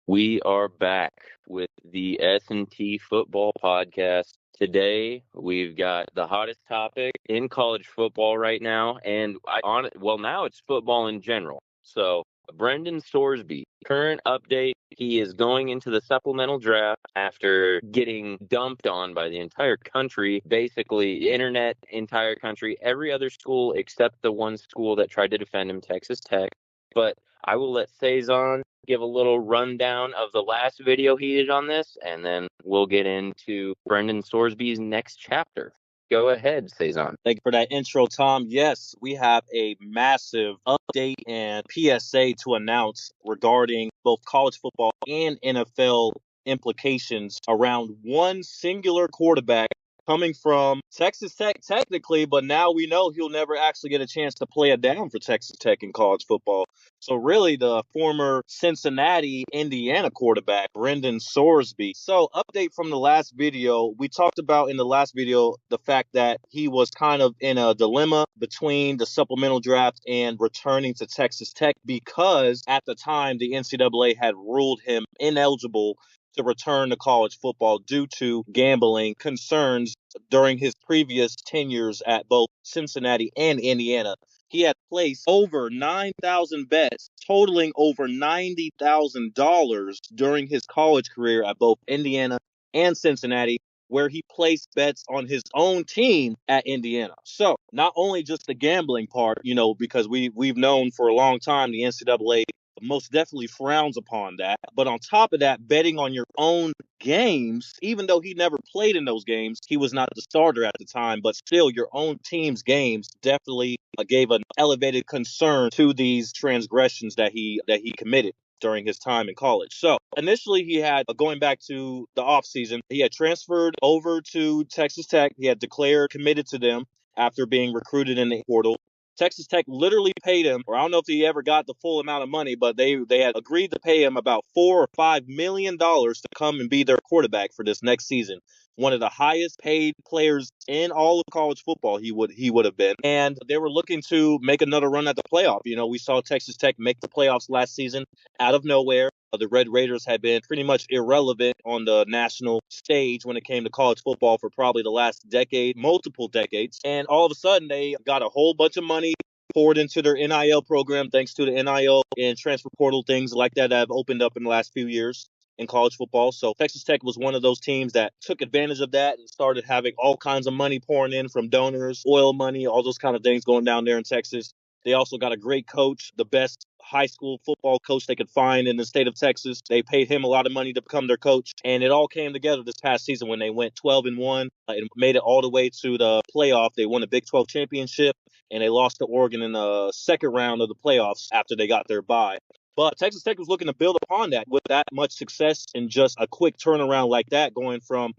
We are back with the S&T Football Podcast. Today, we've got the hottest topic in college football right now, and now it's football in general. So, Brendan Sorsby, current update, he is going into the supplemental draft after getting dumped on by the entire country, basically internet, entire country, every other school except the one school that tried to defend him, Texas Tech. But I will let Cezanne give a little rundown of the last video he did on this, and then we'll get into Brendan Sorsby's next chapter. Go ahead, Cezanne. Thank you for that intro, Tom. Yes, we have a massive update and PSA to announce regarding both college football and NFL implications around one singular quarterback coming from Texas Tech, technically, but now we know he'll never actually get a chance to play it down for Texas Tech in college football. So really the former Cincinnati, Indiana quarterback, Brendan Sorsby. So update from the last video. We talked about in the last video the fact that he was kind of in a dilemma between the supplemental draft and returning to Texas Tech because at the time the NCAA had ruled him ineligible to return to college football due to gambling concerns during his previous tenures at both Cincinnati and Indiana. He had placed over 9,000 bets, totaling over $90,000 during his college career at both Indiana and Cincinnati, where he placed bets on his own team at Indiana. So not only just the gambling part, because we've known for a long time the NCAA most definitely frowns upon that. But on top of that, betting on your own games, even though he never played in those games, he was not the starter at the time, but still your own team's games definitely gave an elevated concern to these transgressions that he committed during his time in college. So initially he had, going back to the offseason, he had transferred over to Texas Tech. He had declared committed to them after being recruited in the portal. Texas Tech literally paid him, or I don't know if he ever got the full amount of money, but they had agreed to pay him about $4 or $5 million to come and be their quarterback for this next season. One of the highest paid players in all of college football he would have been. And they were looking to make another run at the playoff. We saw Texas Tech make the playoffs last season out of nowhere. The Red Raiders had been pretty much irrelevant on the national stage when it came to college football for probably the last decade, multiple decades. And all of a sudden, they got a whole bunch of money poured into their NIL program thanks to the NIL and transfer portal things like that have opened up in the last few years in college football. So Texas Tech was one of those teams that took advantage of that and started having all kinds of money pouring in from donors, oil money, all those kind of things going down there in Texas. They also got a great coach, the best high school football coach they could find in the state of Texas. They paid him a lot of money to become their coach. And it all came together this past season when they went 12-1 and made it all the way to the playoff. They won the Big 12 championship and they lost to Oregon in the second round of the playoffs after they got their bye. But Texas Tech was looking to build upon that with that much success in just a quick turnaround like that, going from,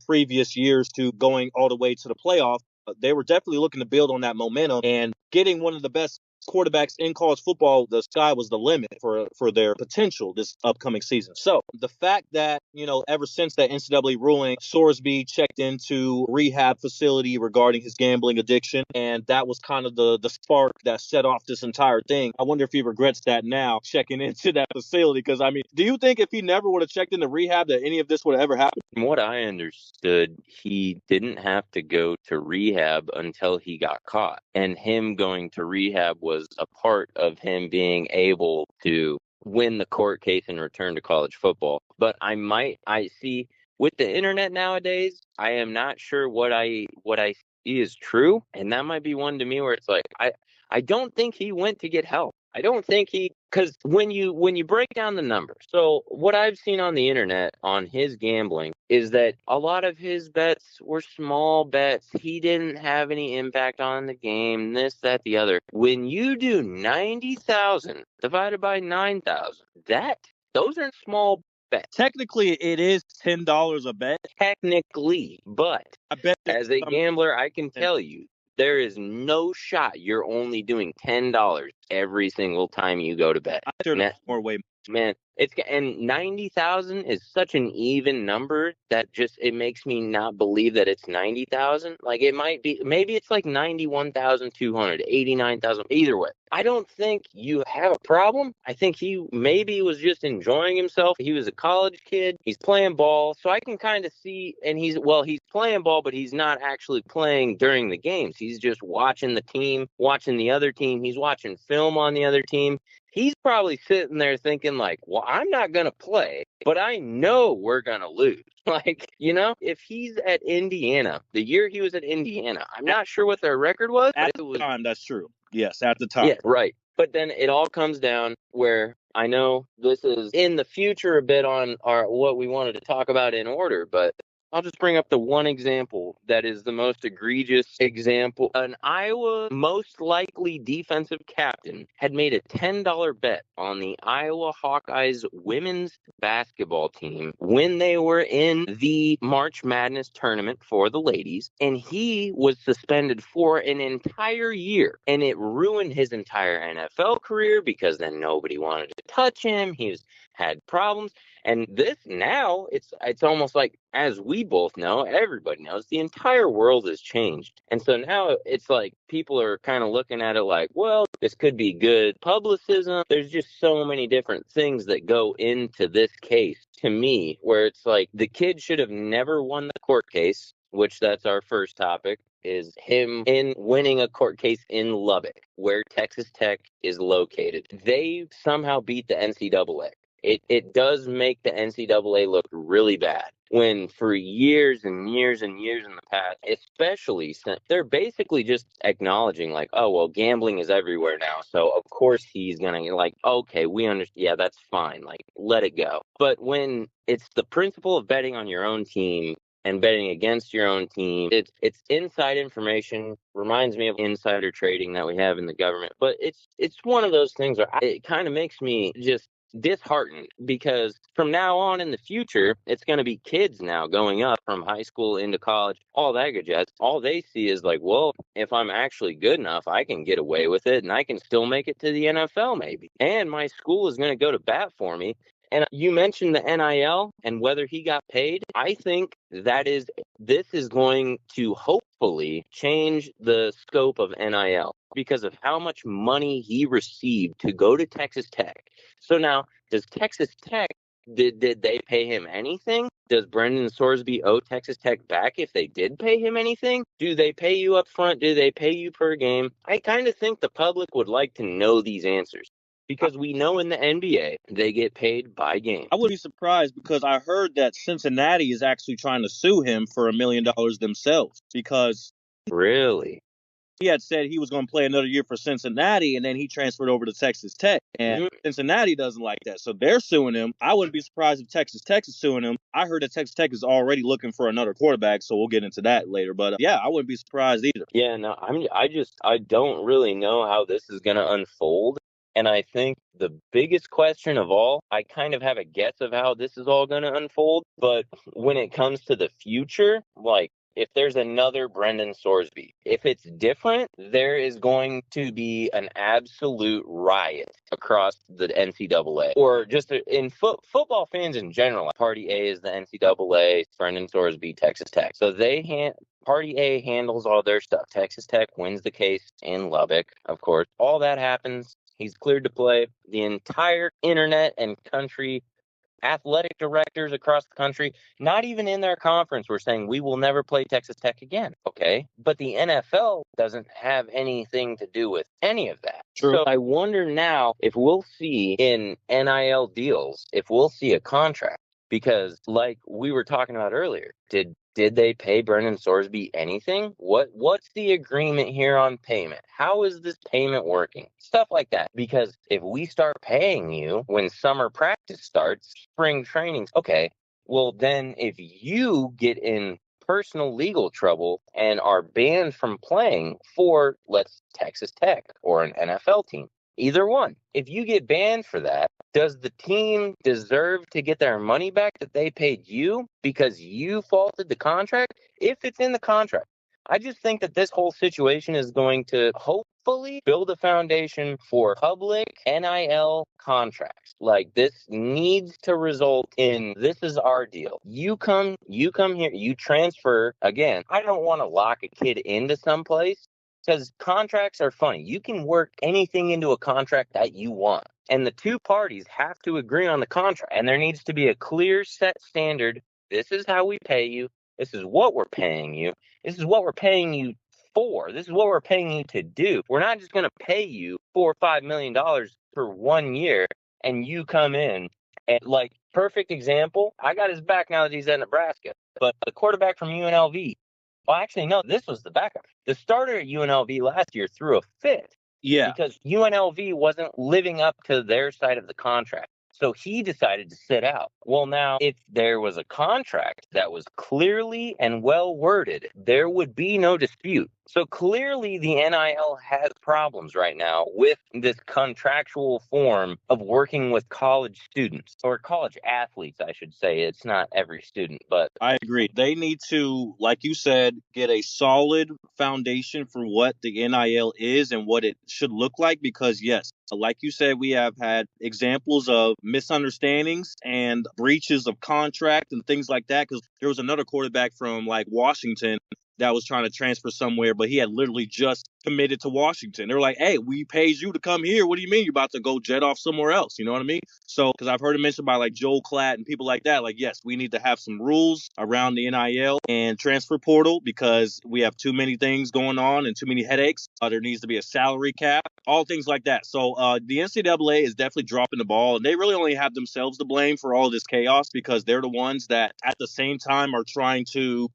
previous years to going all the way to the playoff. They were definitely looking to build on that momentum and getting one of the best quarterbacks in college football. The sky was the limit for their potential this upcoming season. So the fact that, ever since that NCAA ruling, Sorsby checked into rehab facility regarding his gambling addiction, and that was kind of the spark that set off this entire thing. I wonder if he regrets that now, checking into that facility, because, do you think if he never would have checked into rehab that any of this would have ever happened? From what I understood, he didn't have to go to rehab until he got caught. And him going to rehab was a part of him being able to win the court case and return to college football. But I see with the internet nowadays, I am not sure what I see is true. And that might be one to me where it's like, I don't think he went to get help. I don't think because when you break down the numbers, so what I've seen on the internet on his gambling is that a lot of his bets were small bets. He didn't have any impact on the game, this, that, the other. When you do 90,000 divided by 9,000, those aren't small bets. Technically, it is $10 a bet. Technically, but I bet as a gambler, I can tell you, there is no shot you're only doing $10 every single time you go to bed. I sure more way Man, and 90,000 is such an even number that just it makes me not believe that it's 90,000. Like it might be, maybe it's like 91,200, 89,000. Either way, I don't think you have a problem. I think he maybe was just enjoying himself. He was a college kid. He's playing ball, so I can kind of see. And he's playing ball, but he's not actually playing during the games. He's just watching the team, watching the other team. He's watching film on the other team. He's probably sitting there thinking like, well, I'm not going to play, but I know we're going to lose. Like, if he's at Indiana, the year he was at Indiana, I'm not sure what their record was. At But the time, that's true. Yes, at the time. yeah, right. But then it all comes down where I know this is in the future a bit on what we wanted to talk about in order, but I'll just bring up the one example that is the most egregious example. An Iowa most likely defensive captain had made a $10 bet on the Iowa Hawkeyes women's basketball team when they were in the March Madness tournament for the ladies, and he was suspended for an entire year, and it ruined his entire NFL career because then nobody wanted to touch him. He's had problems. And this now, it's almost like, as we both know, everybody knows, the entire world has changed. And so now it's like people are kind of looking at it like, well, this could be good publicism. There's just so many different things that go into this case to me, where it's like the kid should have never won the court case, which that's our first topic, is him in winning a court case in Lubbock, where Texas Tech is located. They somehow beat the NCAA. It does make the NCAA look really bad when for years and years and years in the past, especially since they're basically just acknowledging like, oh, well, gambling is everywhere now. So of course he's going to like, okay, we understand. Yeah, that's fine. Like, let it go. But when it's the principle of betting on your own team and betting against your own team, it's inside information. Reminds me of insider trading that we have in the government. But it's one of those things where it kind of makes me just disheartened, because from now on in the future, it's going to be kids now going up from high school into college, all that good jazz. All they see is like, well, if I'm actually good enough, I can get away with it and I can still make it to the NFL maybe. And my school is going to go to bat for me. And you mentioned the NIL and whether he got paid. I think this is going to hopefully change the scope of NIL because of how much money he received to go to Texas Tech. So now, does Texas Tech, did they pay him anything? Does Brendan Sorsby owe Texas Tech back if they did pay him anything? Do they pay you up front? Do they pay you per game? I kind of think the public would like to know these answers, because we know in the NBA, they get paid by game. I would be surprised because I heard that Cincinnati is actually trying to sue him for $1 million themselves, because Really? he had said he was going to play another year for Cincinnati, and then he transferred over to Texas Tech. And Cincinnati doesn't like that, so they're suing him. I wouldn't be surprised if Texas Tech is suing him. I heard that Texas Tech is already looking for another quarterback, so we'll get into that later. But yeah, I wouldn't be surprised either. Yeah, no, I don't really know how this is going to unfold. And I think the biggest question of all, I kind of have a guess of how this is all going to unfold. But when it comes to the future, like, if there's another Brendan Sorsby, if it's different, there is going to be an absolute riot across the NCAA, or just in football fans in general. Party A is the NCAA, Brendan Sorsby, Texas Tech. So Party A handles all their stuff. Texas Tech wins the case in Lubbock, of course. All that happens. He's cleared to play. The entire internet and country, athletic directors across the country, not even in their conference, were saying, we will never play Texas Tech again. Okay. But the NFL doesn't have anything to do with any of that. True. So I wonder now if we'll see in NIL deals, if we'll see a contract. Because like we were talking about earlier, did they pay Brendan Sorsby anything? What's the agreement here on payment? How is this payment working? Stuff like that. Because if we start paying you when summer practice starts, spring trainings, okay, well then if you get in personal legal trouble and are banned from playing for, let's Texas Tech or an NFL team, either one, if you get banned for that, does the team deserve to get their money back that they paid you because you faulted the contract? If it's in the contract, I just think that this whole situation is going to hopefully build a foundation for public NIL contracts. Like, this needs to result in, this is our deal. You come here, you transfer. Again, I don't want to lock a kid into someplace, because contracts are funny. You can work anything into a contract that you want. And the two parties have to agree on the contract. And there needs to be a clear set standard. This is how we pay you. This is what we're paying you. This is what we're paying you for. This is what we're paying you to do. We're not just going to pay you $4 or $5 million for 1 year and you come in. And, like, perfect example, I got his back now that he's at Nebraska. But the quarterback from UNLV, well, actually, no, this was the backup. The starter at UNLV last year threw a fit. Yeah. Because UNLV wasn't living up to their side of the contract. So he decided to sit out. Well, now, if there was a contract that was clearly and well worded, there would be no dispute. So clearly the NIL has problems right now with this contractual form of working with college students, or college athletes, I should say. It's not every student, but I agree. They need to, like you said, get a solid foundation for what the NIL is and what it should look like. Because, yes, like you said, we have had examples of misunderstandings and breaches of contract and things like that. Because there was another quarterback from like Washington that was trying to transfer somewhere, but he had literally just committed to Washington. They were like, hey, we paid you to come here. What do you mean you're about to go jet off somewhere else? You know what I mean? So, because I've heard it mentioned by like Joel Klatt and people like that, like, yes, we need to have some rules around the NIL and transfer portal because we have too many things going on and too many headaches. There needs to be a salary cap, all things like that. So the NCAA is definitely dropping the ball, and they really only have themselves to blame for all this chaos because they're the ones that at the same time are trying to,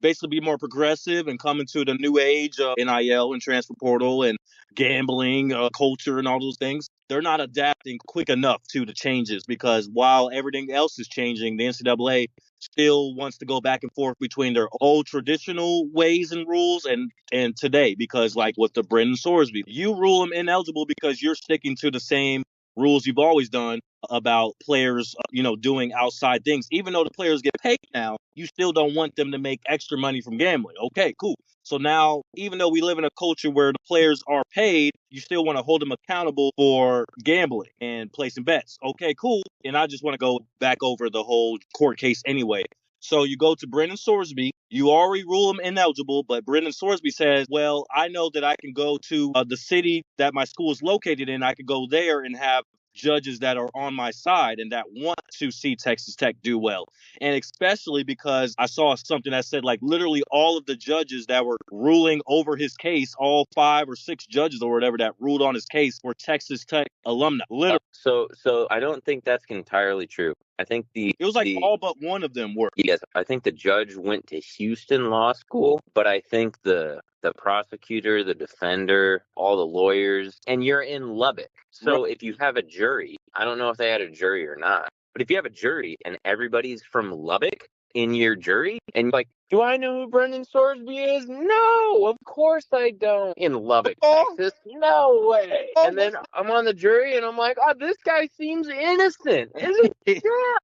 basically be more progressive and come into the new age of NIL and transfer portal and gambling culture and all those things. They're not adapting quick enough to the changes because while everything else is changing, the NCAA still wants to go back and forth between their old traditional ways and rules and today. Because like with the Brendan Sorsby, you rule them ineligible because you're sticking to the same rules you've always done about players, doing outside things. Even though the players get paid now, you still don't want them to make extra money from gambling. Okay, cool. So now, even though we live in a culture where the players are paid, you still want to hold them accountable for gambling and placing bets. Okay, cool. And I just want to go back over the whole court case anyway. So you go to Brendan Sorsby. You already rule him ineligible, but Brendan Sorsby says, well, I know that I can go to the city that my school is located in. I could go there and have judges that are on my side and that want to see Texas Tech do well. And especially because I saw something that said like literally all of the judges that were ruling over his case, all 5 or 6 judges or whatever that ruled on his case were Texas Tech alumni. Literally. So I don't think that's entirely true. I think It was like all but one of them were. Yes, I think the judge went to Houston Law School, but I think the prosecutor, the defender, all the lawyers, and you're in Lubbock. So if you have a jury, I don't know if they had a jury or not, but if you have a jury and everybody's from Lubbock in your jury, and you're like, do I know who Brendan Sorsby is? No, of course I don't. In Lubbock, Texas? No way. And then I'm on the jury and I'm like, oh, this guy seems innocent, isn't he? Yeah.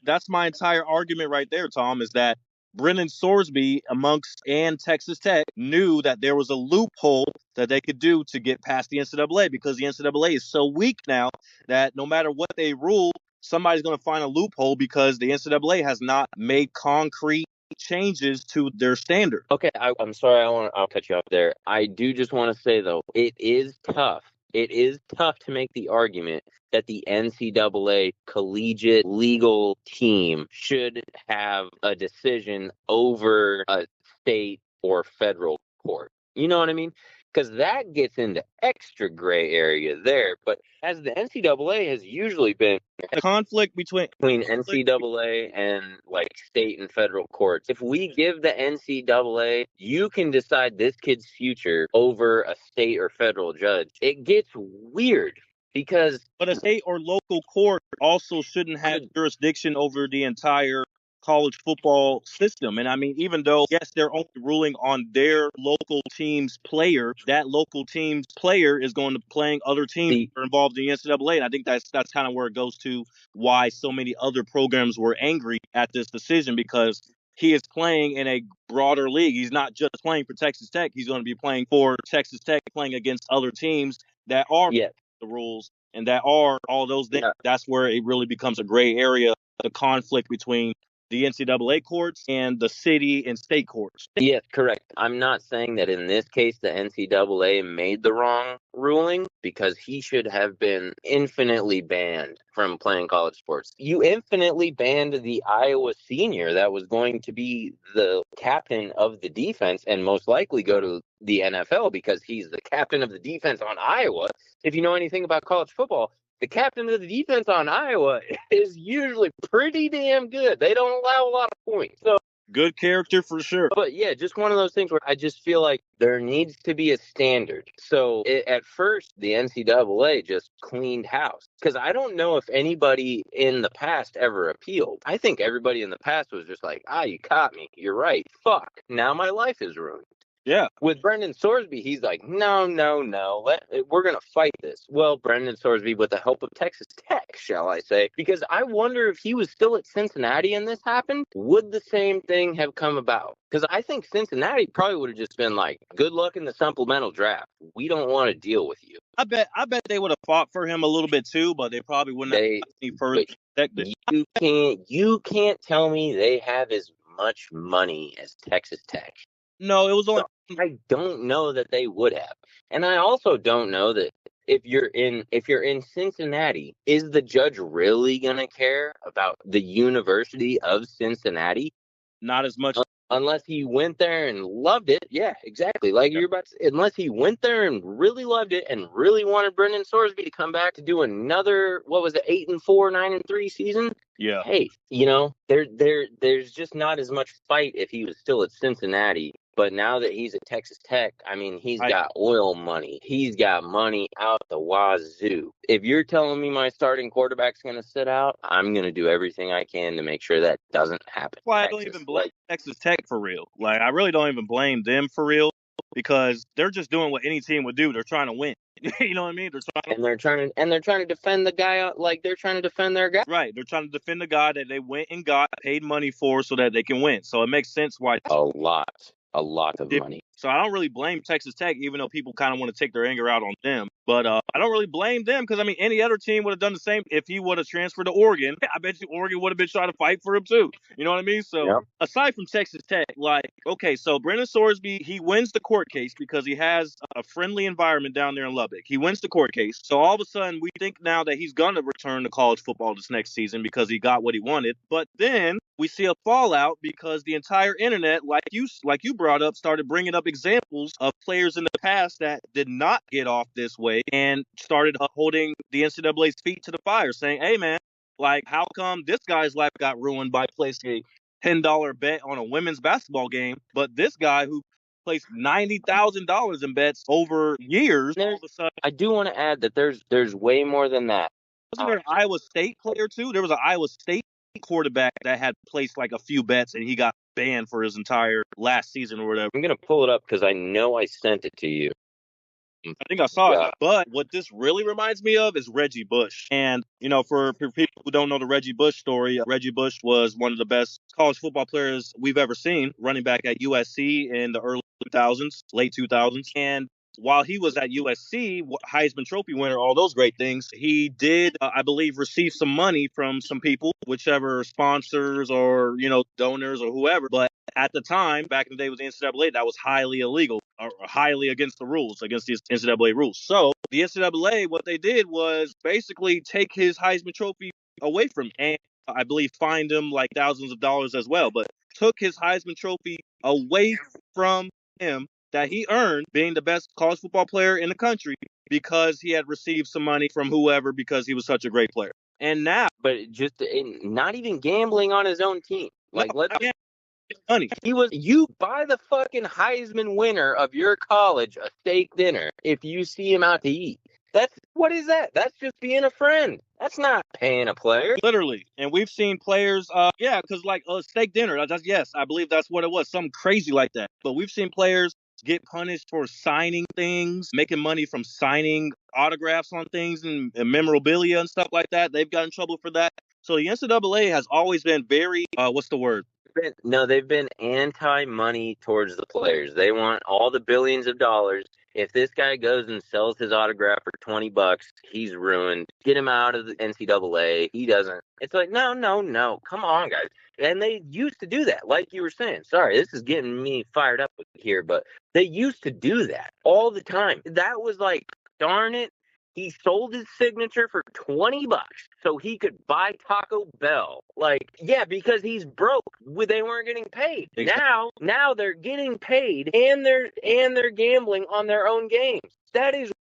That's my entire argument right there, Tom, is that Brendan Sorsby amongst and Texas Tech knew that there was a loophole that they could do to get past the NCAA because the NCAA is so weak now that no matter what they rule, somebody's going to find a loophole because the NCAA has not made concrete changes to their standard. Okay, I'm sorry. I'll cut you off there. I do just want to say though, it is tough. It is tough to make the argument that the NCAA collegiate legal team should have a decision over a state or federal court. You know what I mean? Because that gets into extra gray area there. But as the NCAA has usually been The conflict between NCAA and like state and federal courts. If we give the NCAA, you can decide this kid's future over a state or federal judge, it gets weird because. But a state or local court also shouldn't have jurisdiction over the entire college football system. And I mean, even though, yes, they're only ruling on their local team's player, that local team's player is going to playing other teams that are involved in the NCAA. And I think that's kind of where it goes to why so many other programs were angry at this decision because he is playing in a broader league. He's not just playing for Texas Tech. He's going to be playing for Texas Tech, playing against other teams that are Yeah, the rules and that are all those things. yeah. That's where it really becomes a gray area, the conflict between the NCAA courts and the city and state courts. Yes, correct. I'm not saying that in this case the NCAA made the wrong ruling because he should have been infinitely banned from playing college sports. You infinitely banned the Iowa senior that was going to be the captain of the defense and most likely go to the NFL because he's the captain of the defense on Iowa. If you know anything about college football, the captain of the defense on Iowa is usually pretty damn good. They don't allow a lot of points. So Good character for sure. but yeah, just one of those things where I just feel like there needs to be a standard. So at first, the NCAA just cleaned house because I don't know if anybody in the past ever appealed. I think everybody in the past was just like, you caught me. You're right. Fuck. Now my life is ruined. Yeah. With Brendan Sorsby, he's like, no. We're going to fight this. Well, Brendan Sorsby, with the help of Texas Tech, shall I say, because I wonder if he was still at Cincinnati and this happened, would the same thing have come about? Because I think Cincinnati probably would have just been like, good luck in the supplemental draft. We don't want to deal with you. I bet they would have fought for him a little bit too, but they probably wouldn't have got any further protected. You can't tell me they have as much money as Texas Tech. No, it was only. I don't know that they would have, and I also don't know that if you're in Cincinnati, is the judge really gonna care about the University of Cincinnati? Not as much. Unless he went there and loved it. Yeah, exactly. Like you're about to say, unless he went there and really loved it and really wanted Brendan Sorsby to come back to do another, what was it, 8-4, 9-3 season? Yeah. Hey, there's just not as much fight if he was still at Cincinnati. But now that he's at Texas Tech, I mean, he's got oil money. He's got money out the wazoo. If you're telling me my starting quarterback's going to sit out, I'm going to do everything I can to make sure that doesn't happen. That's why I don't even blame Texas Tech for real. Like, I really don't even blame them for real because they're just doing what any team would do. They're trying to win. You know what I mean? They're trying to defend the guy like they're trying to defend their guy. Right. They're trying to defend the guy that they went and got paid money for so that they can win. So it makes sense why. A lot of money. So I don't really blame Texas Tech, even though people kind of want to take their anger out on them. But I don't really blame them because, I mean, any other team would have done the same if he would have transferred to Oregon. I bet you Oregon would have been trying to fight for him too. You know what I mean? So Aside from Texas Tech, like, okay, so Brendan Sorsby, he wins the court case because he has a friendly environment down there in Lubbock. He wins the court case. So all of a sudden, we think now that he's going to return to college football this next season because he got what he wanted. But then we see a fallout because the entire internet, like you brought up, started bringing up examples of players in the past that did not get off this way and started holding the NCAA's feet to the fire, saying, hey, man, like, how come this guy's life got ruined by placing a $10 bet on a women's basketball game, but this guy who placed $90,000 in bets over years, all of a sudden. I do want to add that there's way more than that. Wasn't there an Iowa State player, too? There was an Iowa State quarterback that had placed like a few bets and he got banned for his entire last season or whatever. I'm going to pull it up because I know I sent it to you. I think I saw it. But what this really reminds me of is Reggie Bush. And, you know, for people who don't know the Reggie Bush story, Reggie Bush was one of the best college football players we've ever seen, running back at USC in the early 2000s, late 2000s. And while he was at USC, Heisman Trophy winner, all those great things, he did, I believe, receive some money from some people, whichever sponsors or, you know, donors or whoever. But at the time, back in the day with the NCAA, that was highly illegal or highly against the rules, against the NCAA rules. So the NCAA, what they did was basically take his Heisman Trophy away from him and I believe fined him like thousands of dollars as well, but took his Heisman Trophy away from him that he earned being the best college football player in the country because he had received some money from whoever because he was such a great player. And now, but just not even gambling on his own team. Like, money. You buy the fucking Heisman winner of your college a steak dinner if you see him out to eat. What is that? That's just being a friend. That's not paying a player. Literally. And we've seen players, because like a steak dinner, yes, I believe that's what it was, something crazy like that. But we've seen players get punished for signing things, making money from signing autographs on things and memorabilia and stuff like that. They've got in trouble for that. So the NCAA has always been very, they've been anti-money towards the players. They want all the billions of dollars. If this guy goes and sells his autograph for $20, he's ruined. Get him out of the NCAA. He doesn't. It's like, no, no, no. Come on, guys. And they used to do that, like you were saying. Sorry, this is getting me fired up here, but they used to do that all the time. That was like, darn it. He sold his signature for $20 so he could buy Taco Bell. Like, yeah, because he's broke. They weren't getting paid. Exactly. Now they're getting paid and they're gambling on their own games. That is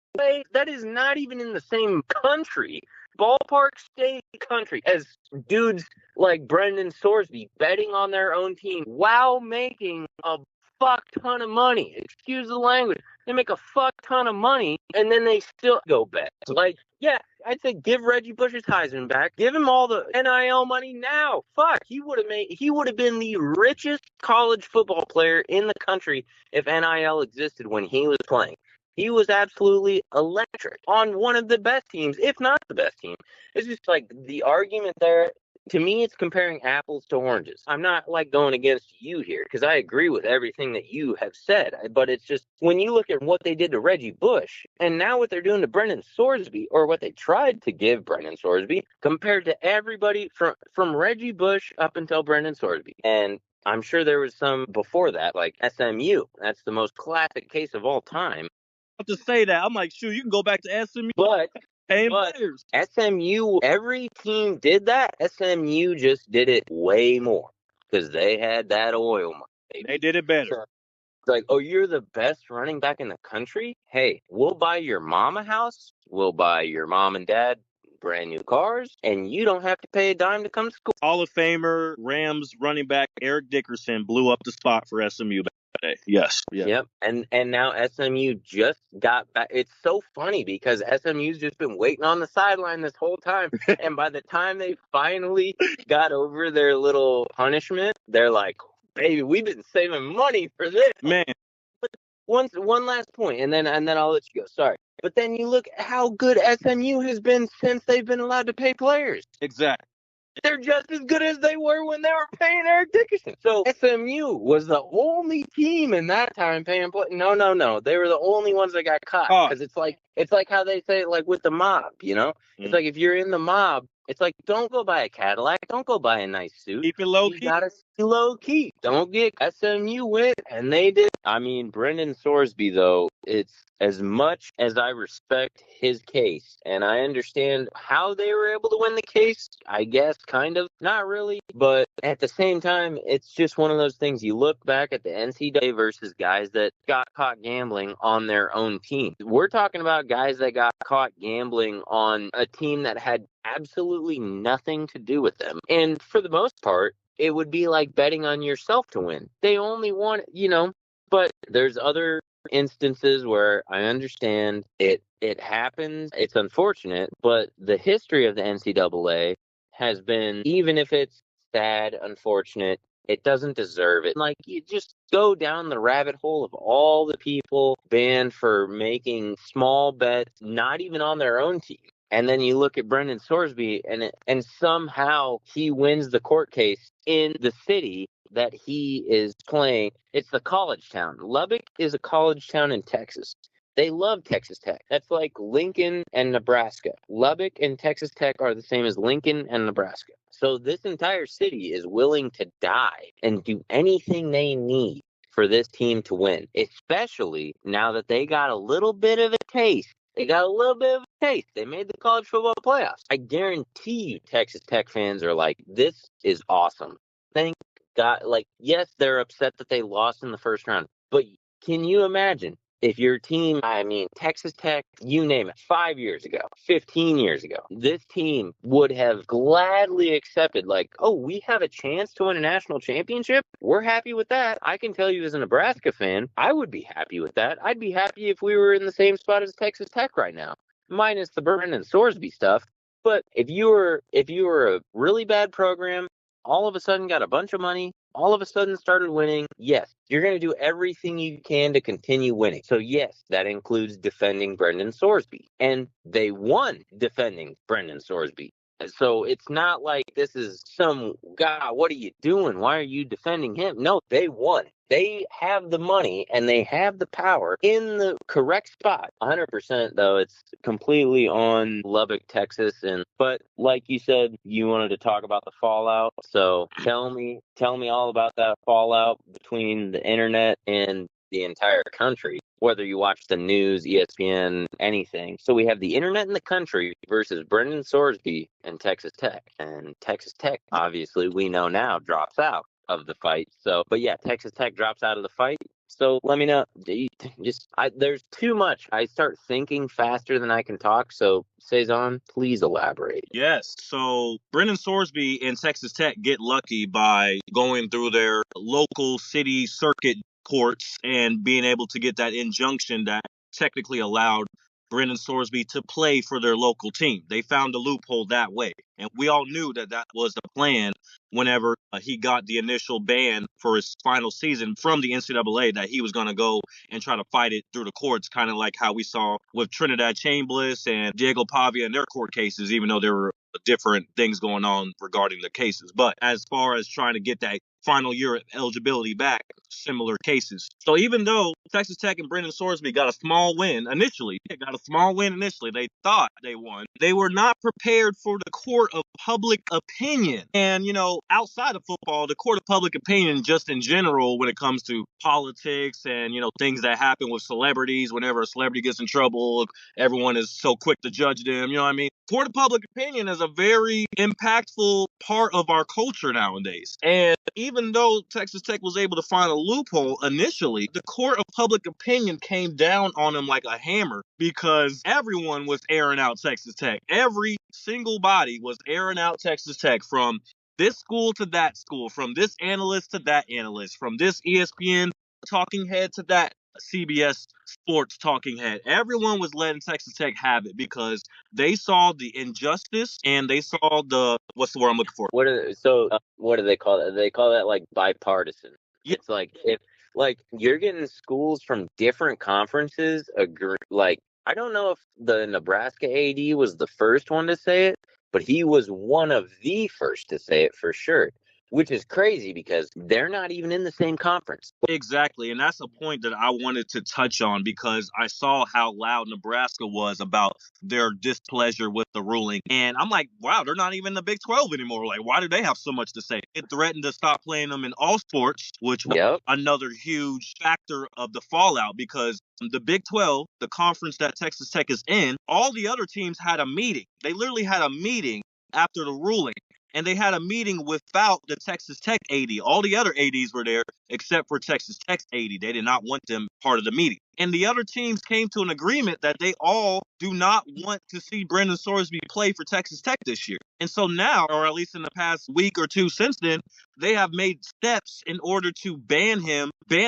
not even in the same country. Ballpark state country as dudes like Brendan Sorsby betting on their own team while making a fuck ton of money. Excuse the language. They make a fuck ton of money, and then they still go bet. Like, yeah, I'd say give Reggie Bush his Heisman back. Give him all the NIL money now. Fuck, he would have been the richest college football player in the country if NIL existed when he was playing. He was absolutely electric on one of the best teams, if not the best team. It's just like the argument there. To me, it's comparing apples to oranges. I'm not like going against you here because I agree with everything that you have said. But it's just when you look at what they did to Reggie Bush and now what they're doing to Brendan Sorsby, or what they tried to give Brendan Sorsby, compared to everybody from Reggie Bush up until Brendan Sorsby. And I'm sure there was some before that, like SMU. That's the most classic case of all time. To say that, I'm like, shoot, you can go back to SMU. But But players. SMU, every team did that. SMU just did it way more because they had that oil money. Baby. They did it better. So it's like, oh, you're the best running back in the country? Hey, we'll buy your mom a house. We'll buy your mom and dad brand new cars, and you don't have to pay a dime to come to school. Hall of Famer Rams running back Eric Dickerson blew up the spot for SMU back that day. Yes. Yep. And now SMU just got back. It's so funny because SMU's just been waiting on the sideline this whole time. And by the time they finally got over their little punishment, they're like, baby, we've been saving money for this. Man. But one last point, and then I'll let you go. Sorry. But then you look at how good SMU has been since they've been allowed to pay players. Exactly. They're just as good as they were when they were paying Eric Dickerson. So SMU was the only team in that time paying play. No. They were the only ones that got caught. Because it's like how they say it, like with the mob, you know? Mm-hmm. It's like if you're in the mob, it's like, don't go buy a Cadillac. Don't go buy a nice suit. Keep it low key. You gotta stay low key. Don't get SMU win. And they did. I mean, Brendan Sorsby, though, it's as much as I respect his case and I understand how they were able to win the case, I guess, kind of, not really. But at the same time, it's just one of those things. You look back at the NCAA versus guys that got caught gambling on their own team. We're talking about guys that got caught gambling on a team that had absolutely nothing to do with them. And for the most part, it would be like betting on yourself to win. They only want, but there's other instances where I understand it happens. It's unfortunate, but the history of the NCAA has been, even if it's sad, unfortunate, it doesn't deserve it. Like, you just go down the rabbit hole of all the people banned for making small bets, not even on their own team. And then you look at Brendan Sorsby, and somehow he wins the court case in the city that he is playing. It's the college town. Lubbock is a college town in Texas. They love Texas Tech. That's like Lincoln and Nebraska. Lubbock and Texas Tech are the same as Lincoln and Nebraska. So this entire city is willing to die and do anything they need for this team to win, especially now that they got a little bit of a taste. They got a little bit of a taste. They made the college football playoffs. I guarantee you Texas Tech fans are like, this is awesome. Thank God. Like, yes, they're upset that they lost in the first round. But can you imagine if your team, Texas Tech, you name it, 5 years ago, 15 years ago, this team would have gladly accepted, like, oh, we have a chance to win a national championship? We're happy with that. I can tell you as a Nebraska fan, I would be happy with that. I'd be happy if we were in the same spot as Texas Tech right now, minus the Brendan Sorsby stuff. But if you were a really bad program, all of a sudden got a bunch of money, all of a sudden started winning, yes, you're going to do everything you can to continue winning. So yes, that includes defending Brendan Sorsby. And they won defending Brendan Sorsby. So it's not like this is some God, what are you doing? Why are you defending him? No, they won. They have the money and they have the power in the correct spot. 100% though, it's completely on Lubbock, Texas. And but like you said, you wanted to talk about the fallout. So tell me all about that fallout between the internet and the entire country, whether you watch the news, ESPN, anything. So we have the internet in the country versus Brendan Sorsby and Texas Tech. And Texas Tech, obviously, we know now, drops out of the fight. So, but yeah, Texas Tech drops out of the fight. So let me know. There's too much. I start thinking faster than I can talk. So, Cezanne, please elaborate. Yes. So Brendan Sorsby and Texas Tech get lucky by going through their local city circuit courts and being able to get that injunction that technically allowed Brendan Sorsby to play for their local team. They found a loophole that way. And we all knew that that was the plan whenever he got the initial ban for his final season from the NCAA, that he was going to go and try to fight it through the courts, kind of like how we saw with Trinidad Chambliss and Diego Pavia in their court cases, even though there were different things going on regarding the cases. But as far as trying to get that final year eligibility back, similar cases. So even though Texas Tech and Brendan Sorsby got a small win initially, they thought they won. They were not prepared for the court of public opinion. And, outside of football, the court of public opinion, just in general, when it comes to politics and, things that happen with celebrities, whenever a celebrity gets in trouble, everyone is so quick to judge them. You know what I mean? Court of public opinion is a very impactful part of our culture nowadays. And even though Texas Tech was able to find a loophole initially, the court of public opinion came down on them like a hammer because everyone was airing out Texas Tech. Every single body was airing out Texas Tech, from this school to that school, from this analyst to that analyst, from this ESPN talking head to that CBS Sports talking head. Everyone was letting Texas Tech have it because they saw the injustice and they saw what's the word I'm looking for? What do they call that? They call that like bipartisan. Yeah, It's like if like you're getting schools from different conferences agree. Like I don't know if the Nebraska AD was the first one to say it, but he was one of the first to say it for sure. Which is crazy because they're not even in the same conference. exactly. And that's a point that I wanted to touch on because I saw how loud Nebraska was about their displeasure with the ruling. And I'm like, wow, they're not even in the Big 12 anymore. Like, why do they have so much to say? It threatened to stop playing them in all sports, which was Yep. another huge factor of the fallout because the Big 12, the conference that Texas Tech is in, all the other teams had a meeting. They literally had a meeting after the ruling. And they had a meeting without the Texas Tech AD. All the other ADs were there except for Texas Tech's AD. They did not want them part of the meeting. And the other teams came to an agreement that they all do not want to see Brendan Sorsby play for Texas Tech this year. And so now, or at least in the past week or two since then, they have made steps in order to ban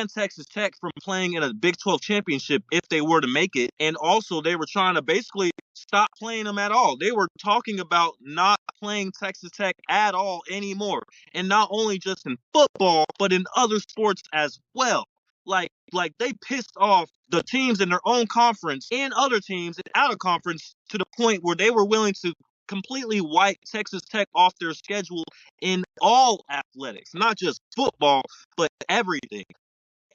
Texas Tech from playing in a Big 12 championship if they were to make it. And also, they were trying to basically stop playing them at all. They were talking about not playing Texas Tech at all anymore. And not only just in football, but in other sports as well. Like they pissed off the teams in their own conference and other teams out of conference to the point where they were willing to completely wipe Texas Tech off their schedule in all athletics, not just football, but everything.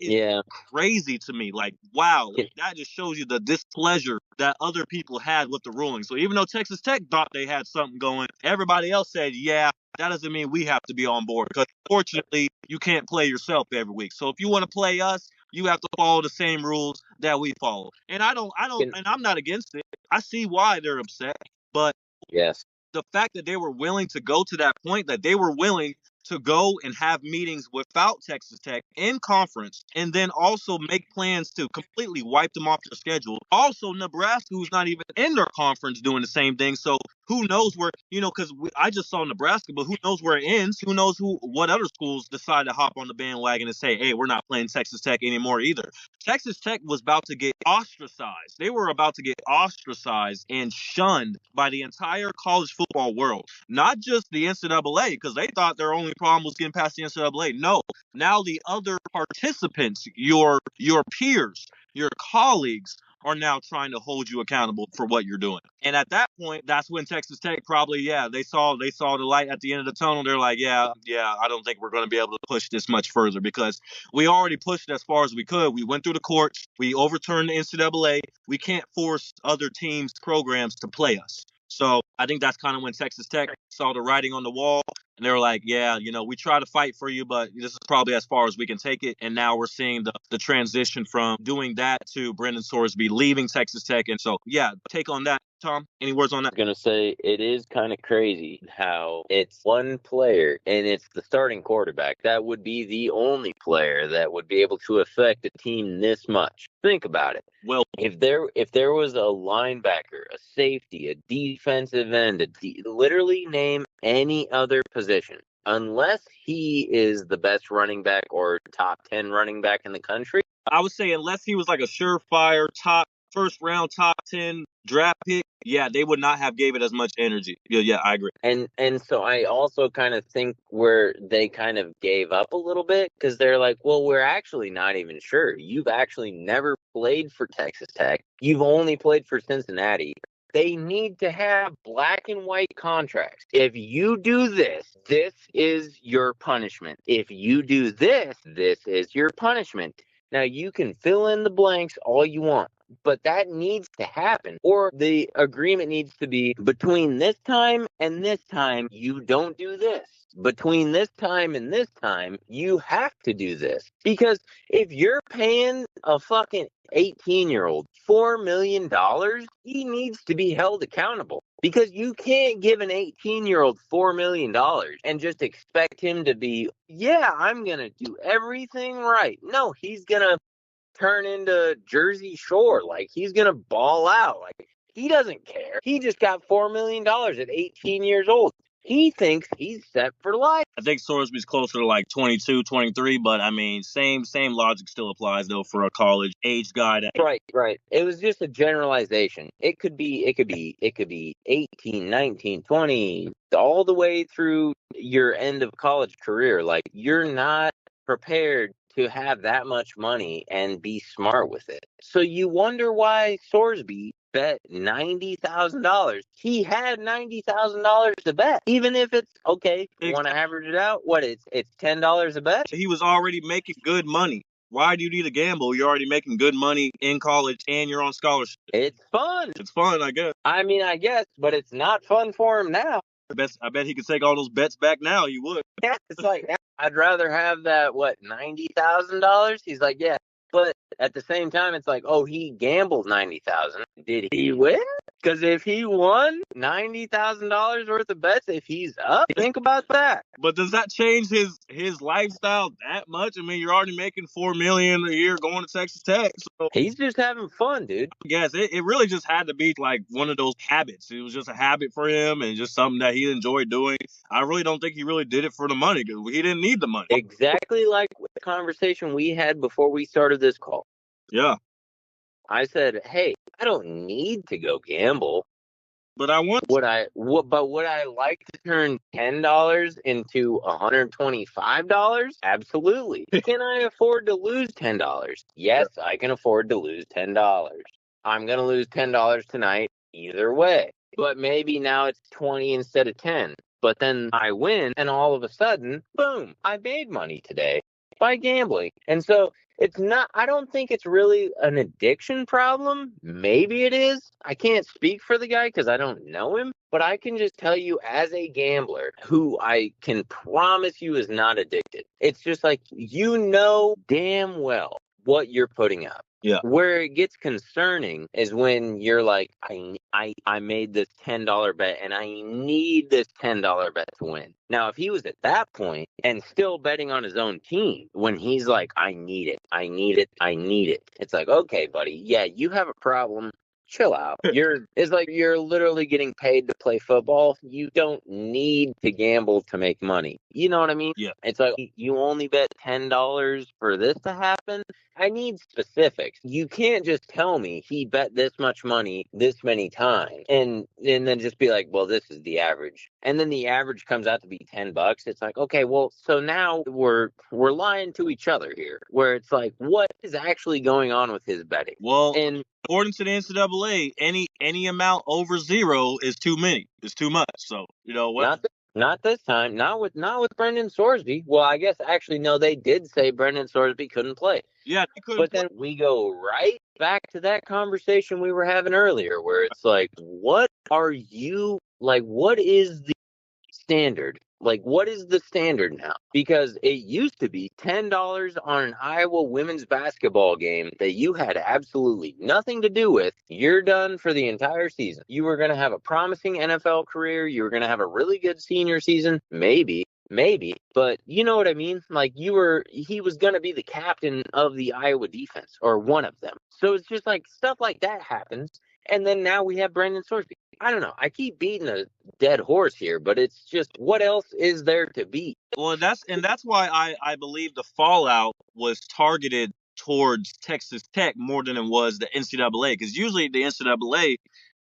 Is Yeah. crazy to me. Like, wow, like, that just shows you the displeasure that other people had with the ruling. So even though Texas Tech thought they had something going, everybody else said, yeah, that doesn't mean we have to be on board because fortunately you can't play yourself every week. So if you want to play us, you have to follow the same rules that we follow. And and I'm not against it. I see why they're upset, but Yes. the fact that they were willing to go to that point, that they were willing to go and have meetings without Texas Tech in conference and then also make plans to completely wipe them off their schedule. Also, Nebraska, who's not even in their conference, doing the same thing. So who knows where, because I just saw Nebraska, but who knows where it ends? Who knows what other schools decide to hop on the bandwagon and say, hey, we're not playing Texas Tech anymore either. Texas Tech was about to get ostracized. They were about to get ostracized and shunned by the entire college football world, not just the NCAA, because they thought their only problem was getting past the NCAA. No, now the other participants, your peers, your colleagues, are now trying to hold you accountable for what you're doing. And at that point, that's when Texas Tech probably, they saw the light at the end of the tunnel. They're like, I don't think we're going to be able to push this much further because we already pushed it as far as we could. We went through the courts. We overturned the NCAA. We can't force other teams' programs to play us. So I think that's kind of when Texas Tech saw the writing on the wall. And they were like, we try to fight for you, but this is probably as far as we can take it. And now we're seeing the transition from doing that to Brendan Sorsby leaving Texas Tech. And so, take on that, Tom. Any words on that? Going to say it is kind of crazy how it's one player and it's the starting quarterback. That would be the only player that would be able to affect a team this much. Think about it. Well, if there was a linebacker, a safety, a defensive end, literally name any other position, unless he is the best running back or top 10 running back in the country. I would say unless he was like a surefire first round top 10 draft pick, they would not have gave it as much energy. Yeah, I agree. And so I also kind of think where they kind of gave up a little bit because they're like, well, we're actually not even sure. You've actually never played for Texas Tech. You've only played for Cincinnati. They need to have black and white contracts. If you do this, this is your punishment. If you do this, this is your punishment. Now, you can fill in the blanks all you want, but that needs to happen. Or the agreement needs to be between this time and this time, you don't do this. Between this time and this time, you have to do this. Because if you're paying a fucking 18-year-old $4 million, he needs to be held accountable. Because you can't give an 18-year-old $4 million and just expect him to be, I'm going to do everything right. No, he's going to turn into Jersey Shore. Like, he's going to ball out. Like, he doesn't care. He just got $4 million at 18 years old. He thinks he's set for life. I think Sorsby's closer to like 22, 23, but I mean, same logic still applies though for a college age guy. Right. It was just a generalization. It could be 18, 19, 20, all the way through your end of college career. Like, you're not prepared to have that much money and be smart with it. So you wonder why Sorsby bet $90,000. He had $90,000 to bet, even if it's okay. You want to average it out? What it's $10 a bet. He was already making good money. Why do you need to gamble? You're already making good money in college and you're on scholarship. It's fun. It's fun, I guess. I mean, I guess, but it's not fun for him now. I bet he could take all those bets back now. He would. Yeah, it's like, I'd rather have that, $90,000? He's like, yeah. But at the same time, it's like, oh, he gambled $90,000. Did he win? Because if he won $90,000 worth of bets, if he's up, think about that. But does that change his lifestyle that much? I mean, you're already making $4 million a year going to Texas Tech. So he's just having fun, dude. Yes, it really just had to be like one of those habits. It was just a habit for him and just something that he enjoyed doing. I really don't think he really did it for the money because he didn't need the money. Exactly like the conversation we had before we started this call. Yeah. I said, hey, I don't need to go gamble. But I want. Would I like to turn $10 into $125? Absolutely. Can I afford to lose $10? Yes, I can afford to lose $10. I'm going to lose $10 tonight either way. But maybe now it's 20 instead of 10. But then I win, and all of a sudden, boom, I made money today by gambling. And so I don't think it's really an addiction problem. Maybe it is. I can't speak for the guy because I don't know him, but I can just tell you as a gambler who I can promise you is not addicted. It's just like, damn well what you're putting up. Yeah. Where it gets concerning is when you're like, I made this $10 bet and I need this $10 bet to win. Now, if he was at that point and still betting on his own team, when he's like, I need it, it's like, okay, buddy, yeah, you have a problem. Chill out. It's like you're literally getting paid to play football. You don't need to gamble to make money. You know what I mean? Yeah. It's like you only bet $10 for this to happen. I need specifics. You can't just tell me he bet this much money this many times and then just be like, well, this is the average. And then the average comes out to be $10. It's like, okay, well, so now we're lying to each other here, where it's like, what is actually going on with his betting? Well, and according to the NCAA, any amount over zero is too many. It's too much. So what? Not this time. Not with Brendan Sorsby. Well, I guess actually no, they did say Brendan Sorsby couldn't play. Yeah, they couldn't But play. then we go right back to that conversation we were having earlier, where it's like, what are you like? What is the standard? Like, what is the standard now? Because it used to be $10 on an Iowa women's basketball game that you had absolutely nothing to do with. You're done for the entire season. You were going to have a promising NFL career. You were going to have a really good senior season. Maybe, but you know what I mean? Like he was going to be the captain of the Iowa defense or one of them. So it's just like stuff like that happens. And then now we have Brandon Sorsby. I don't know. I keep beating a dead horse here, but it's just what else is there to beat? Well, that's why I believe the fallout was targeted towards Texas Tech more than it was the NCAA, because usually the NCAA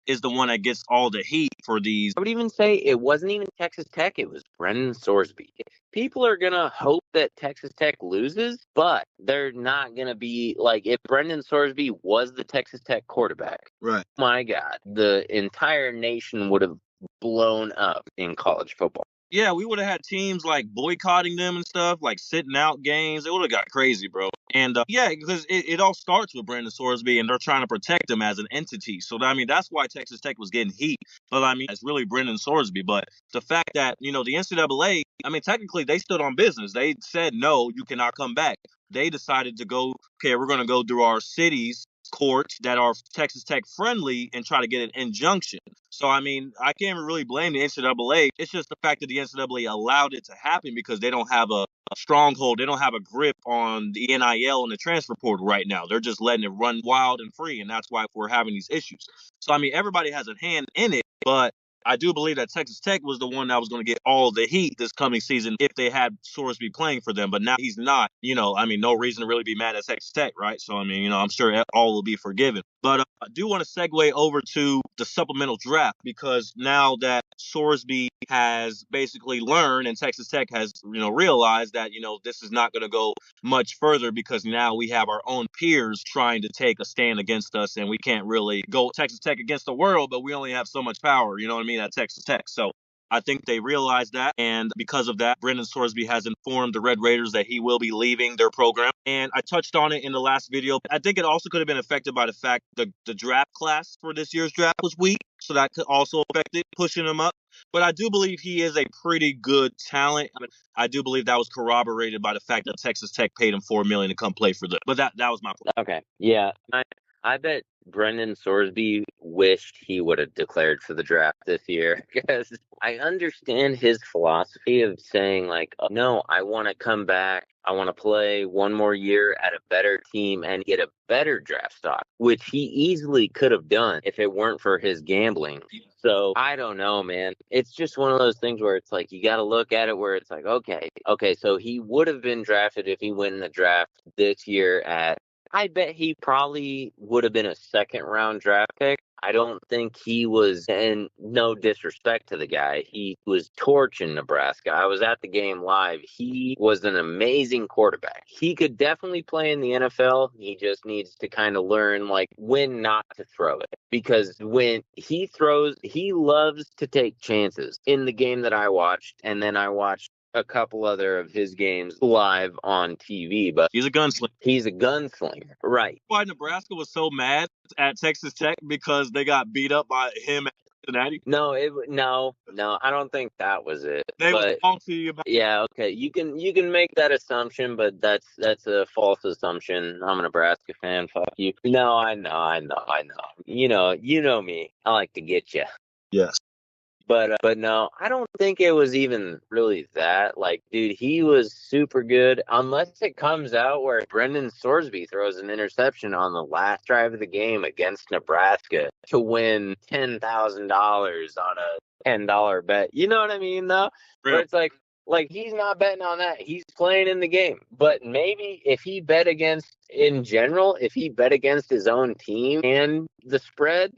is the one that gets all the heat for these. I would even say it wasn't even Texas Tech. It was Brendan Sorsby. People are going to hope that Texas Tech loses, but they're not going to be like if Brendan Sorsby was the Texas Tech quarterback. Right. My God, the entire nation would have blown up in college football. Yeah, we would have had teams like boycotting them and stuff, like sitting out games. It would have got crazy, bro. And yeah, because it all starts with Brandon Sorsby, and they're trying to protect him as an entity. So I mean, that's why Texas Tech was getting heat. But I mean, it's really Brandon Sorsby. But the fact that the NCAA, I mean, technically they stood on business. They said no, you cannot come back. They decided to go. Okay, we're going to go through our cities courts that are Texas Tech friendly and try to get an injunction. So, I mean, I can't really blame the NCAA. It's just the fact that the NCAA allowed it to happen because they don't have a stronghold. They don't have a grip on the NIL and the transfer portal right now. They're just letting it run wild and free, and that's why we're having these issues. So, I mean, everybody has a hand in it, but I do believe that Texas Tech was the one that was going to get all the heat this coming season if they had Sorsby playing for them. But now he's not. I mean, no reason to really be mad at Texas Tech, right? So, I mean, I'm sure all will be forgiven. But I do want to segue over to the supplemental draft because now that Sorsby has basically learned and Texas Tech has, realized that, this is not going to go much further because now we have our own peers trying to take a stand against us and we can't really go Texas Tech against the world, but we only have so much power, you know what I mean, at Texas Tech. So I think they realized that, and because of that, Brendan Sorsby has informed the Red Raiders that he will be leaving their program. And I touched on it in the last video. I think it also could have been affected by the fact the draft class for this year's draft was weak, so that could also affect it, pushing him up. But I do believe he is a pretty good talent. I do believe that was corroborated by the fact that Texas Tech paid him $4 million to come play for them. But that was my point. Okay, yeah, I bet Brendan Sorsby wished he would have declared for the draft this year because I understand his philosophy of saying like, no, I want to come back. I want to play one more year at a better team and get a better draft stock, which he easily could have done if it weren't for his gambling. So I don't know, man. It's just one of those things where it's like you got to look at it where it's like, okay, so he would have been drafted if he went in the draft this year at I bet he probably would have been a second round draft pick. I don't think he was, and no disrespect to the guy, he was torching Nebraska. I was at the game live. He was an amazing quarterback. He could definitely play in the NFL. He just needs to kind of learn like when not to throw it. Because when he throws, he loves to take chances. In the game that I watched, and then I watched a couple other of his games live on TV, but He's a gunslinger. He's a gunslinger, right? Why Nebraska was so mad at Texas Tech because they got beat up by him at Cincinnati? No, I don't think that was it. They but was talking to you about. yeah, okay, you can make that assumption, but that's a false assumption. I'm a Nebraska fan. Fuck you. No, I know. You know me. I like to get you. Yes. But no, I don't think it was even really that. Like, dude, he was super good. Unless it comes out where Brendan Sorsby throws an interception on the last drive of the game against Nebraska to win $10,000 on a $10 bet. You know what I mean, though? Where it's like he's not betting on that. He's playing in the game. But maybe if he bet against, in general, if he bet against his own team and the spread,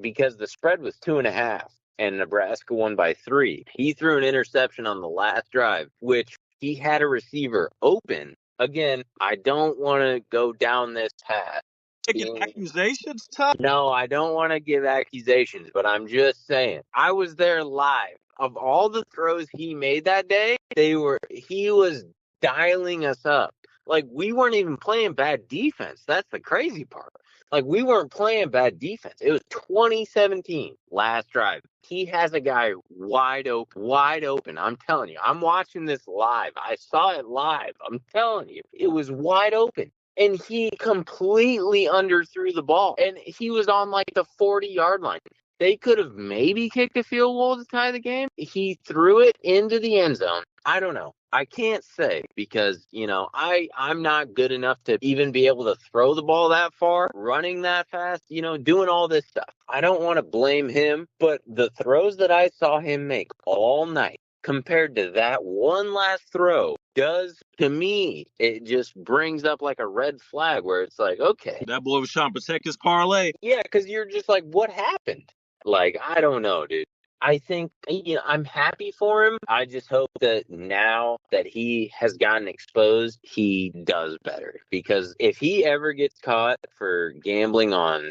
because the spread was 2.5. And Nebraska won by 3. He threw an interception on the last drive, which he had a receiver open. Again, I don't want to go down this path, Taking accusations, Tough? No, I don't want to give accusations, but I'm just saying. I was there live. Of all the throws he made that day, he was dialing us up. Like we weren't even playing bad defense. That's the crazy part. Like we weren't playing bad defense. It was 2017 last drive. He has a guy wide open, wide open. I'm telling you, I'm watching this live. I saw it live. I'm telling you, it was wide open. And he completely underthrew the ball. And he was on like the 40-yard line. They could have maybe kicked a field goal to tie the game. He threw it into the end zone. I don't know. I can't say because, I'm not good enough to even be able to throw the ball that far, running that fast, doing all this stuff. I don't want to blame him, but the throws that I saw him make all night compared to that one last throw does, to me, it just brings up like a red flag where it's like, okay. That boy was trying to protect his parlay. Yeah, because you're just like, what happened? Like, I don't know, dude. I think, I'm happy for him. I just hope that now that he has gotten exposed, he does better. Because if he ever gets caught for gambling on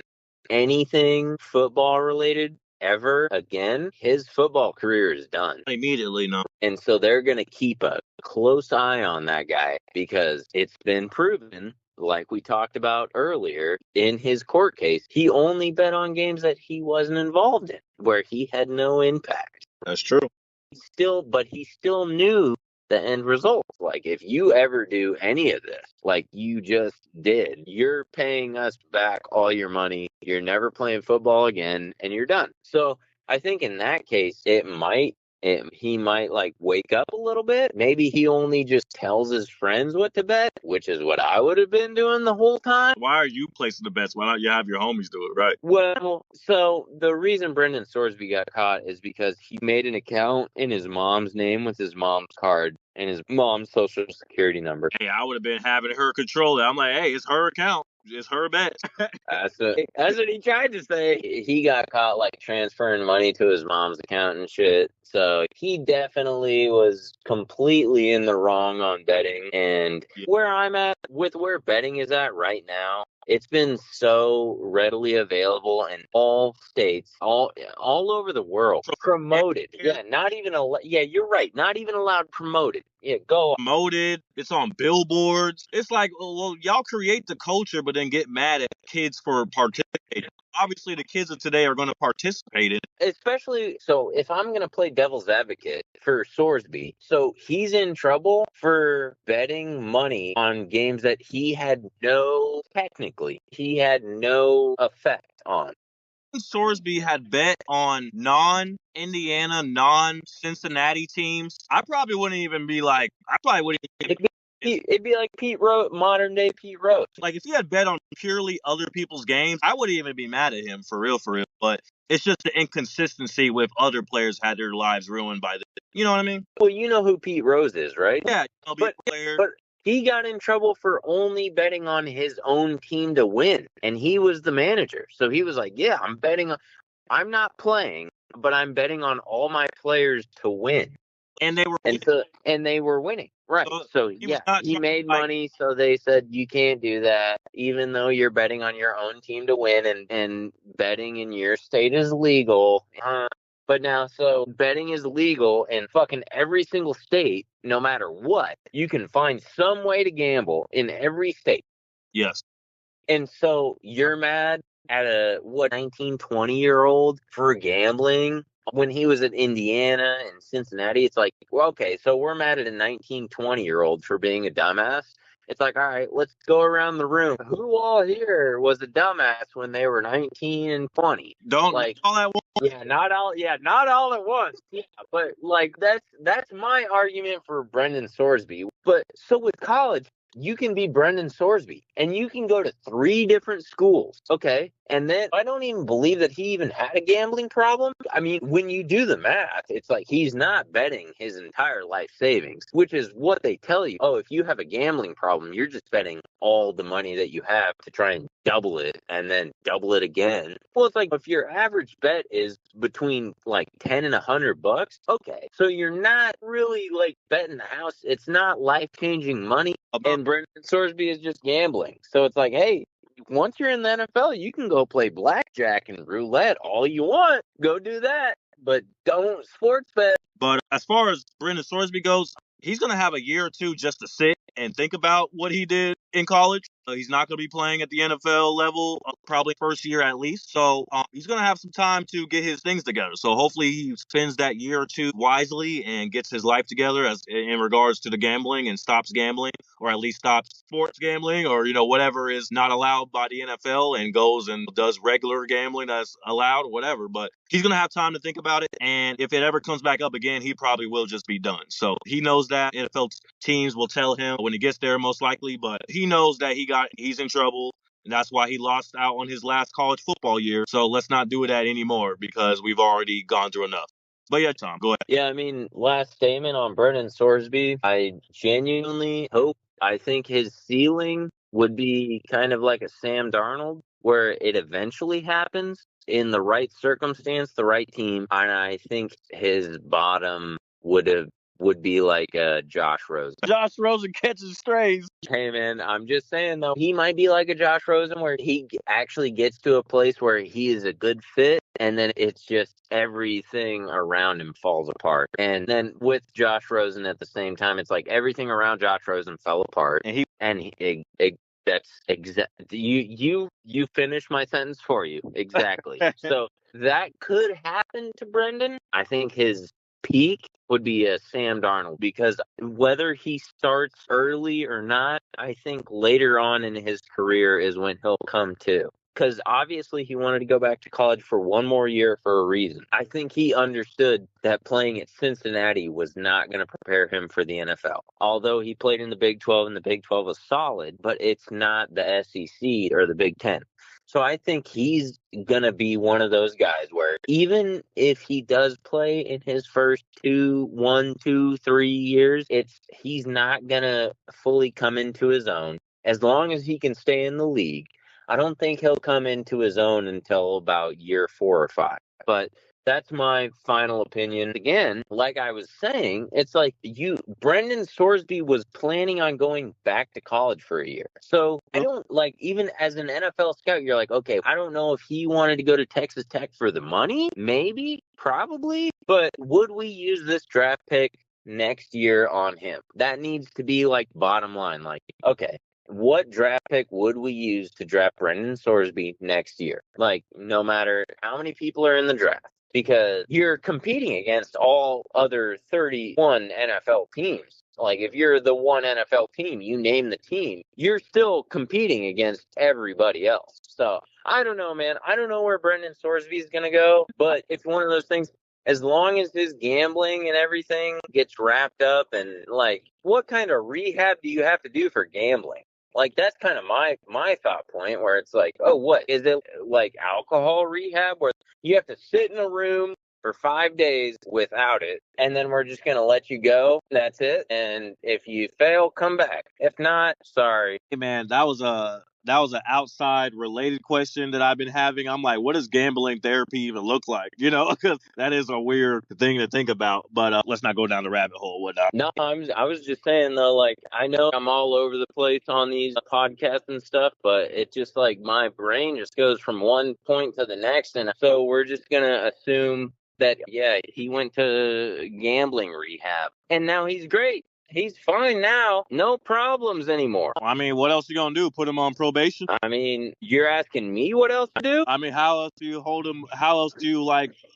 anything football related ever again, his football career is done. Immediately, no. And so they're going to keep a close eye on that guy because it's been proven, like we talked about earlier, in his court case, he only bet on games that he wasn't involved in, where he had no impact. That's true. But he still knew the end result. Like, if you ever do any of this, like you just did, you're paying us back all your money. You're never playing football again, and you're done. So I think in that case, he might like wake up a little bit. Maybe he only just tells his friends what to bet, which is what I would have been doing the whole time. Why are you placing the bets? Why don't you have your homies do it, right? Well, so the reason Brendan Sorsby got caught is because he made an account in his mom's name with his mom's card and his mom's social security number. Hey, I would have been having her control it. I'm like, hey, it's her account. It's her bet. That's what he tried to say. He got caught like transferring money to his mom's account and shit. So he definitely was completely in the wrong on betting. And where I'm at with where betting is at right now, it's been so readily available in all states, all over the world. Promoted. Yeah, not even yeah, you're right. Not even allowed promoted. Yeah, go on. Promoted. It's on billboards. It's like, well, y'all create the culture, but then get mad at kids for participating. Obviously, the kids of today are going to participate in. Especially, so if I'm going to play devil's advocate for Sorsby, so he's in trouble for betting money on games that he had no effect on. Sorsby had bet on non-Indiana, non-Cincinnati teams, I probably wouldn't even be like, It'd be like Pete Rose, modern day Pete Rose. Like if he had bet on purely other people's games, I wouldn't even be mad at him for real. But it's just the inconsistency with other players had their lives ruined by this. You know what I mean? Well, you know who Pete Rose is, right? Yeah, but he got in trouble for only betting on his own team to win, and he was the manager. So he was like, "Yeah, I'm not playing, but I'm betting on all my players to win." And they were winning. Right. So he made money. So they said you can't do that, even though you're betting on your own team to win, and betting in your state is legal. But now, so betting is legal in fucking every single state, no matter what. You can find some way to gamble in every state. Yes. And so you're mad at a 19, 20-year-old for gambling when he was at Indiana and Cincinnati. It's like, well, okay, so we're mad at a 19, 20-year-old for being a dumbass. It's like, all right, let's go around the room. Who all here was a dumbass when they were 19 and 20? Don't like all at once. Yeah, not all at once. Yeah, but like that's my argument for Brendan Sorsby. But so with college, you can be Brendan Sorsby and you can go to 3 different schools. Okay. And then I don't even believe that he even had a gambling problem. I mean, when you do the math, it's like he's not betting his entire life savings, which is what they tell you. Oh, if you have a gambling problem, you're just betting all the money that you have to try and double it and then double it again. Well, it's like if your average bet is between like 10 and $100, okay. So you're not really like betting the house. It's not life-changing money. And Brendan Sorsby is just gambling. So it's like, hey, once you're in the NFL, you can go play blackjack and roulette all you want. Go do that, but don't sports bet. But as far as Brendan Sorsby goes, he's going to have a year or two just to sit and think about what he did in college. He's not going to be playing at the NFL level, probably first year at least. So he's going to have some time to get his things together. So hopefully he spends that year or two wisely and gets his life together as in regards to the gambling and stops gambling, or at least stops sports gambling, or whatever is not allowed by the NFL, and goes and does regular gambling that's allowed, whatever. But he's going to have time to think about it. And if it ever comes back up again, he probably will just be done. So he knows that. NFL teams will tell him when he gets there, most likely, but he knows that he's in trouble. And that's why he lost out on his last college football year. So let's not do that anymore because we've already gone through enough. But yeah, Tom, go ahead. Yeah, I mean, last statement on Brendan Sorsby. I genuinely hope, I think his ceiling would be kind of like a Sam Darnold, where it eventually happens in the right circumstance, the right team. And I think his bottom would be like Josh Rosen. Josh Rosen catches strays. Hey, man, I'm just saying, though, he might be like a Josh Rosen where he actually gets to a place where he is a good fit, and then it's just everything around him falls apart. And then with Josh Rosen at the same time, it's like everything around Josh Rosen fell apart. That's exact. You finished my sentence for you. Exactly. So that could happen to Brendan. I think his peak would be a Sam Darnold, because whether he starts early or not, I think later on in his career is when he'll come to. Because obviously he wanted to go back to college for one more year for a reason. I think he understood that playing at Cincinnati was not going to prepare him for the NFL. Although he played in the Big 12 and the Big 12 was solid, but it's not the SEC or the Big 10. So I think he's going to be one of those guys where even if he does play in his first 1, 2, 3 years, he's not going to fully come into his own. As long as he can stay in the league, I don't think he'll come into his own until about year 4 or 5. But that's my final opinion. Again, like I was saying, it's like Brendan Sorsby was planning on going back to college for a year. So I don't even as an NFL scout, you're like, okay, I don't know if he wanted to go to Texas Tech for the money. Maybe, probably. But would we use this draft pick next year on him? That needs to be like bottom line. Like, okay, what draft pick would we use to draft Brendan Sorsby next year? Like, no matter how many people are in the draft, because you're competing against all other 31 NFL teams. Like, if you're the one NFL team, you name the team, you're still competing against everybody else. So, I don't know, man. I don't know where Brendan Sorsby is going to go, but it's one of those things. As long as his gambling and everything gets wrapped up, and like, what kind of rehab do you have to do for gambling? Like, that's kind of my thought point, where it's like, oh, what is it, like alcohol rehab where you have to sit in a room for 5 days without it, and then we're just gonna let you go? That's it. And if you fail, come back. If not, sorry. Hey man, that was an outside related question that I've been having. I'm like, what does gambling therapy even look like? Because that is a weird thing to think about. But let's not go down the rabbit hole. Whatnot. No, I was just saying, though, like, I know I'm all over the place on these podcasts and stuff, but it's just like my brain just goes from one point to the next. And so we're just going to assume that, yeah, he went to gambling rehab and now he's great. He's fine now. No problems anymore. I mean, what else you gonna do? Put him on probation? I mean, you're asking me what else to do? I mean, how else do you hold him? How else do you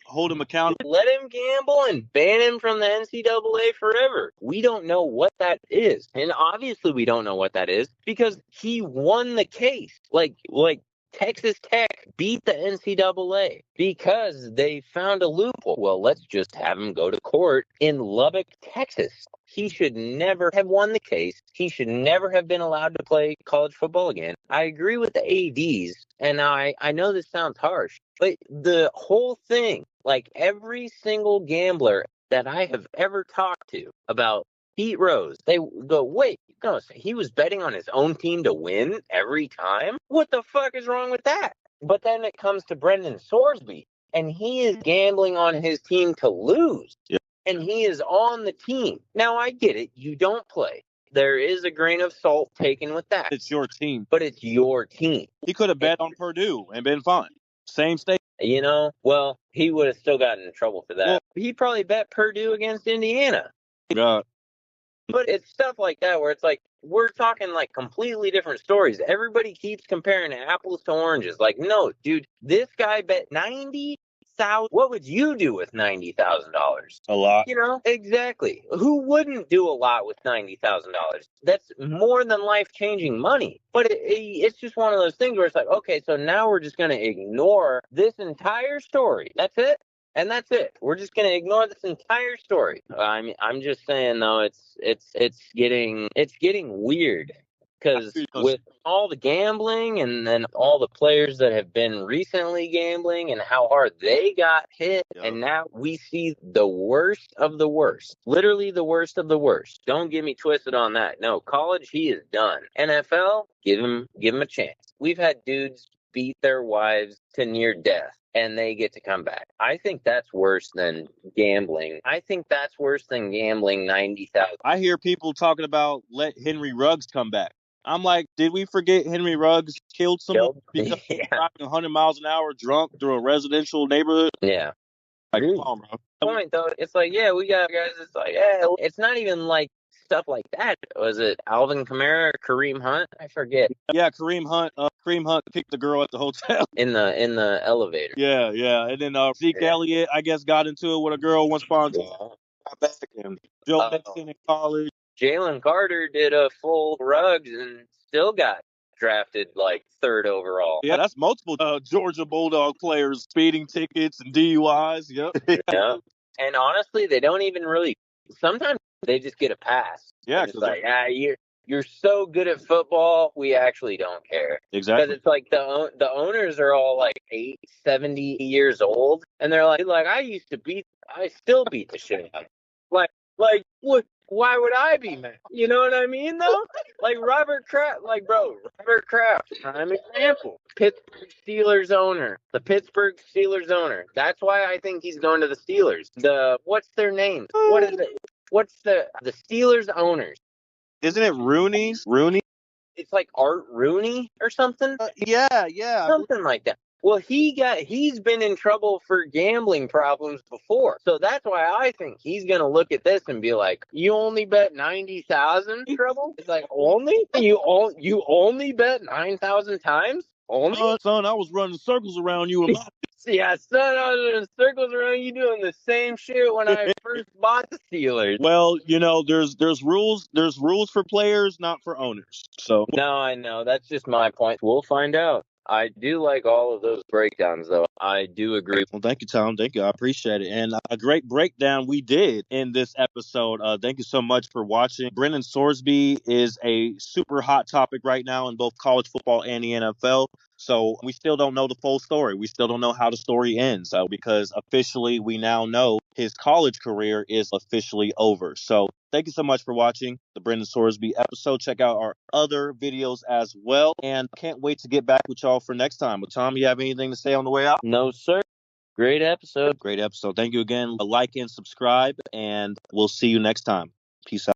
hold him accountable? Let him gamble and ban him from the NCAA forever. We don't know what that is. And obviously we don't know what that is because he won the case. Like Texas Tech beat the NCAA because they found a loophole. Well, let's just have him go to court in Lubbock, Texas. He should never have won the case. He should never have been allowed to play college football again. I agree with the ADs, and I know this sounds harsh, but the whole thing, like every single gambler that I have ever talked to about Pete Rose, they go, wait, no, he was betting on his own team to win every time? What the fuck is wrong with that? But then it comes to Brendan Sorsby, and he is gambling on his team to lose. Yep. And he is on the team. Now, I get it. You don't play. there is a grain of salt taken with that. It's your team. But it's your team. He could have bet on Purdue and been fine. Same state. Well, he would have still gotten in trouble for that. Well, he probably bet Purdue against Indiana. God. But it's stuff like that where it's like, we're talking like completely different stories. Everybody keeps comparing apples to oranges. Like, no, dude, this guy bet 90,000. What would you do with $90,000? A lot. Exactly. Who wouldn't do a lot with $90,000? That's more than life-changing money. But it's just one of those things where it's like, okay, so now we're just going to ignore this entire story. That's it. And that's it. We're just going to ignore this entire story. I'm just saying though, it's getting weird because with all the gambling and then all the players that have been recently gambling and how hard they got hit, and now we see the worst of the worst, literally the worst of the worst. Don't get me twisted on that. No, college, he is done. NFL, give him a chance. We've had dudes beat their wives to near death, and they get to come back. I think that's worse than gambling. I think that's worse than gambling 90,000. I hear people talking about let Henry Ruggs come back. I'm like, did we forget Henry Ruggs killed someone because he was driving 100 miles an hour drunk through a residential neighborhood? Yeah. Like, come on, bro. Point though, it's like, yeah, we got guys. It's like, yeah, it's not even like stuff like that. Was it Alvin Kamara, Kareem Hunt? I forget. Yeah, Kareem Hunt. Kareem Hunt picked the girl at the hotel in the elevator. Yeah, and then Zeke Elliott, I guess, got into it with a girl once upon a time. Got back and Joe Mixon in college. Jalen Carter did a full Ruggs and still got drafted like 3rd overall. Yeah, that's multiple Georgia Bulldog players speeding tickets and DUIs. Yep. Yeah. And honestly, they don't even really. Sometimes they just get a pass. Yeah, it's like, you're so good at football, we actually don't care. Exactly. Because it's like the owners are all like 70 years old, and they're like I still beat the shit out of them. Like what? Why would I be mad? You know what I mean, though? Like Robert Kraft, prime example. Pittsburgh Steelers owner. The Pittsburgh Steelers owner. That's why I think he's going to the Steelers. What's their name? What is it? What's the Steelers owners? Isn't it Rooney? It's like Art Rooney or something? Yeah. Something like that. Well, he's been in trouble for gambling problems before. So that's why I think he's going to look at this and be like, you only bet 90,000 trouble? It's like, only? You only bet 9,000 times? Only? Son, I was running circles around you. Yeah, son, I was running circles around you doing the same shit when I first bought the Steelers. Well, there's rules for players, not for owners. So no, I know. That's just my point. We'll find out. I do like all of those breakdowns, though. I do agree. Well, thank you, Tom. Thank you. I appreciate it. And a great breakdown we did in this episode. Thank you so much for watching. Brendan Sorsby is a super hot topic right now in both college football and the NFL. So we still don't know the full story. We still don't know how the story ends because officially we now know his college career is officially over. So thank you so much for watching the Brendan Sorsby episode. Check out our other videos as well. And can't wait to get back with y'all for next time. But Tom, you have anything to say on the way out? No, sir. Great episode. Great episode. Thank you again. Like and subscribe, and we'll see you next time. Peace out.